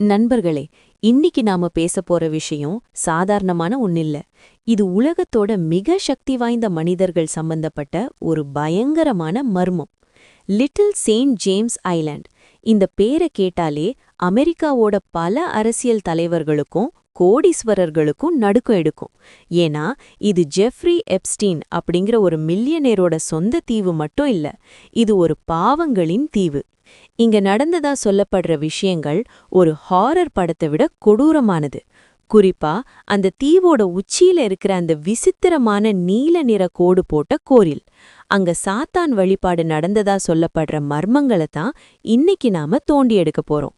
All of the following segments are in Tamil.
நண்பர்களே, இன்னைக்கு நாம பேசப் போற விஷயம் சாதாரணமான ஒண்ணில்ல. இது உலகத்தோட மிக சக்தி வாய்ந்த மனிதர்கள் சம்பந்தப்பட்ட ஒரு பயங்கரமான மர்மம். Little Saint James island. இந்த பேரை கேட்டாலே அமெரிக்காவோட பல அரசியல் தலைவர்களுக்கும் கோடீஸ்வரர்களுக்கும் நடுக்கம் எடுக்கும். ஏன்னா இது ஜெஃப்ரி எப்ஸ்டீன் அப்படிங்கிற ஒரு மில்லியனேரோட சொந்த தீவு மட்டும் இல்ல, இது ஒரு பாவங்களின் தீவு. இங்க நடந்ததா சொல்லப்படுற விஷயங்கள் ஒரு ஹாரர் படத்தை விட கொடூரமானது. குறிப்பா அந்த தீவோட உச்சியில இருக்கிற அந்த விசித்திரமான நீல நிற கோடு போட்ட கோயில், அங்க சாத்தான் வழிபாடு நடந்ததா சொல்லப்படுற மர்மங்களை தான் இன்னைக்கு நாம தோண்டி எடுக்க போறோம்.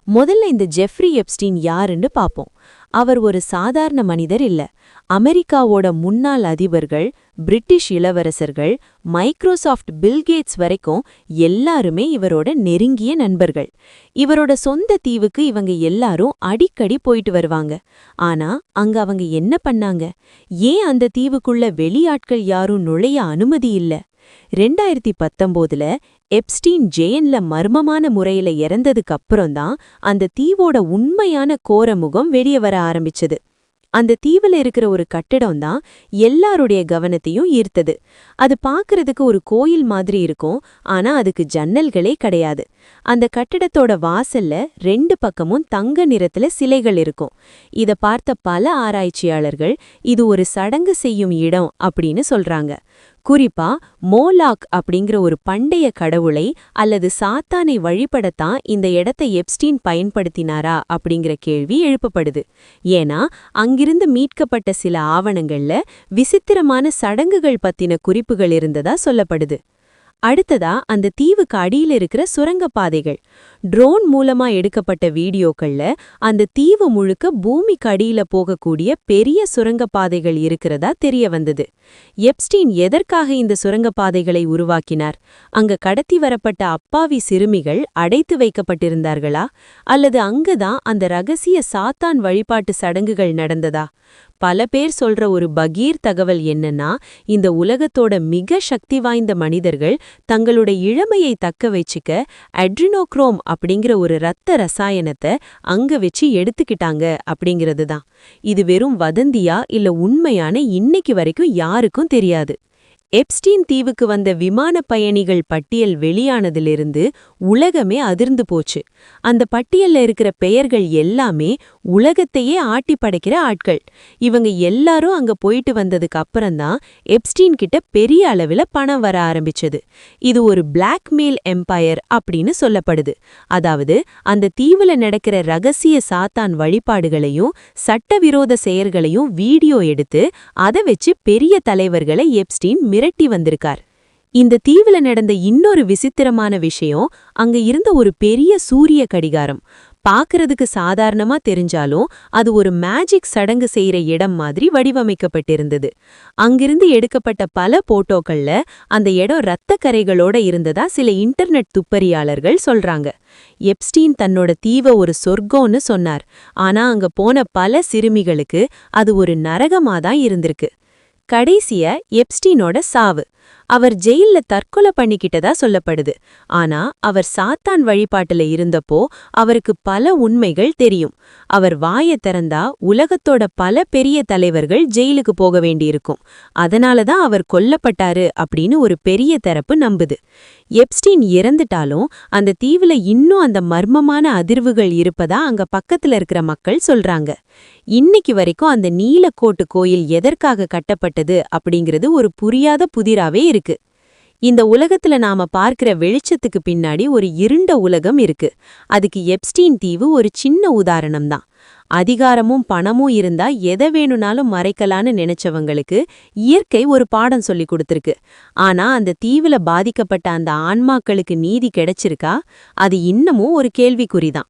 முதல்ல இந்த ஜெஃப்ரி எப்ஸ்டீன் யாருன்னு பாப்போம். அவர் ஒரு சாதாரண மனிதர் இல்ல. அமெரிக்காவோட முன்னாள் அதிபர்கள், பிரிட்டிஷ் இளவரசர்கள், மைக்ரோசாஃப்ட் பில்கேட்ஸ் வரைக்கும் எல்லாருமே இவரோட நெருங்கிய நண்பர்கள். இவரோட சொந்த தீவுக்கு இவங்க எல்லாரும் அடிக்கடி போயிட்டு வருவாங்க. ஆனா அங்க அவங்க என்ன பண்ணாங்க? ஏன் அந்த தீவுக்குள்ள வெளியாட்கள் யாரும் நுழைய அனுமதி இல்ல? 2019ல எப்ஸ்டீன் ஜெயில்ல மர்மமான முறையில இறந்ததுக்கு அப்புறம்தான் அந்த தீவோட உண்மையான கோரமுகம் வெளியே வர ஆரம்பிச்சது. அந்த தீவுல இருக்கிற ஒரு கட்டிடம் தான் எல்லாருடைய கவனத்தையும் ஈர்த்தது. அது பார்க்கறதுக்கு ஒரு கோயில் மாதிரி இருக்கும், ஆனா அதுக்கு ஜன்னல்களே கிடையாது. அந்த கட்டிடத்தோட வாசல்ல 2 பக்கமும் தங்க நிறத்துல சிலைகள் இருக்கும். இத பார்த்த பல ஆராய்ச்சியாளர்கள் இது ஒரு சடங்கு செய்யும் இடம் அப்படின்னு சொல்றாங்க. குறிப்பா மோலாக் அப்படிங்கிற ஒரு பண்டைய கடவுளை அல்லது சாத்தானை வழிபடத்தான் இந்த இடத்தை எப்ஸ்டீன் பயன்படுத்தினாரா அப்படிங்கிற கேள்வி எழுப்பப்படுது. ஏன்னா அங்கிருந்து மீட்கப்பட்ட சில ஆவணங்கள்ல விசித்திரமான சடங்குகள் பத்தின குறிப்புகள் இருந்ததா சொல்லப்படுது. அடுத்ததா அந்த தீவுக்கு அடியில இருக்கிற சுரங்கப்பாதைகள். ட்ரோன் மூலமா எடுக்கப்பட்ட வீடியோக்கள்ல அந்த தீவு முழுக்க பூமிக்கு அடியில போகக்கூடிய பெரிய சுரங்கப்பாதைகள் இருக்கிறதா தெரிய வந்தது. எப்ஸ்டீன் எதற்காக இந்த சுரங்கப்பாதைகளை உருவாக்கினார்? அங்க கடத்தி வரப்பட்ட அப்பாவி சிறுமிகள் அடைத்து வைக்கப்பட்டிருந்தார்களா? அல்லது அங்கதான் அந்த ரகசிய சாத்தான் வழிபாட்டு சடங்குகள் நடந்ததா? பல பேர் சொல்ற ஒரு பகீர் தகவல் என்னன்னா, இந்த உலகத்தோட மிக சக்தி வாய்ந்த மனிதர்கள் தங்களோட இளமையை தக்க வச்சுக்க அட்ரினோக்ரோம் அப்படிங்கிற ஒரு இரத்த ரசாயனத்தை அங்க வச்சு எடுத்துக்கிட்டாங்க அப்படிங்கிறது தான். இது வெறும் வதந்தியா இல்ல உண்மையான இன்னைக்கு வரைக்கும் யாருக்கும் தெரியாது. எப்ஸ்டீன் தீவுக்கு வந்த விமான பயணிகள் பட்டியல் வெளியானதிலிருந்து உலகமே அதிர்ந்து போச்சு. அந்த பட்டியல்ல இருக்கிற பெயர்கள் எல்லாமே உலகத்தையே ஆட்டி படைக்கிற ஆட்கள். இவங்க எல்லாரும் அங்க போயிட்டு வந்ததுக்கு அப்புறம்தான் எப்ஸ்டீன் கிட்ட பெரிய அளவில் பணம் வர ஆரம்பிச்சது. இது ஒரு பிளாக்மெயில் எம்பையர் அப்படின்னு சொல்லப்படுது. அதாவது அந்த தீவுல நடக்கிற ரகசிய சாத்தான் வழிபாடுகளையும் சட்டவிரோத செயல்களையும் வீடியோ எடுத்து அதை வச்சு பெரிய தலைவர்களை எப்ஸ்டீன் மிரட்டி வந்திருக்கார். இந்த தீவுல நடந்த இன்னொரு விசித்திரமான விஷயம், அங்க இருந்த ஒரு பெரிய சூரிய கடிகாரம். பார்க்கறதுக்கு சாதாரணமா தெரிஞ்சாலும் அது ஒரு மேஜிக் சடங்கு செய்யற இடம் மாதிரி வடிவமைக்கப்பட்டிருந்தது. அங்கிருந்து எடுக்கப்பட்ட பல போட்டோக்கள்ல அந்த இடம் இரத்த கரைகளோட இருந்ததா சில இன்டர்நெட் துப்பறியாளர்கள் சொல்றாங்க. எப்ஸ்டீன் தன்னோட தீவை ஒரு சொர்க்கம்னு சொன்னார். ஆனா அங்க போன பல சிறுமிகளுக்கு அது ஒரு நரகமாதான் இருந்திருக்கு. கடைசிய எப்ஸ்டீனோட சாவு. அவர் ஜெயில்ல தற்கொலை பண்ணிக்கிட்டதா சொல்லப்படுது. ஆனா அவர் சாத்தான் வழிபாட்டுல இருந்தப்போ அவருக்கு பல உண்மைகள் தெரியும். அவர் வாயை திறந்தா உலகத்தோட பல பெரிய தலைவர்கள் ஜெயிலுக்கு போக வேண்டியிருக்கும். அதனாலதான் அவர் கொல்லப்பட்டாரு அப்படின்னு ஒரு பெரிய தரப்பு நம்புது. எப்ஸ்டீன் இறந்துட்டாலும் அந்த தீவுல இன்னும் அந்த மர்மமான அதிர்வுகள் இருப்பதா அங்க பக்கத்துல இருக்கிற மக்கள் சொல்றாங்க. இன்னைக்கு வரைக்கும் அந்த நீலக்கோட்டு கோயில் எதற்காக கட்டப்பட்டது அப்படிங்கிறது ஒரு புரியாத புதிராவே இருக்கு. இந்த உலகத்துல நாம பார்க்கிற வெளிச்சத்துக்கு பின்னாடி ஒரு இருண்ட உலகம் இருக்கு. அதுக்கு எப்ஸ்டீன் தீவு ஒரு சின்ன உதாரணம்தான். அதிகாரமும் பணமும் இருந்தா எதை வேணும்னாலும் மறைக்கலான்னு நினைச்சவங்களுக்கு இயற்கை ஒரு பாடம் சொல்லி கொடுத்திருக்கு. ஆனா அந்த தீவுல பாதிக்கப்பட்ட அந்த ஆன்மாக்களுக்கு நீதி கிடைச்சிருக்கா? அது இன்னமும் ஒரு கேள்விக்குறிதான்.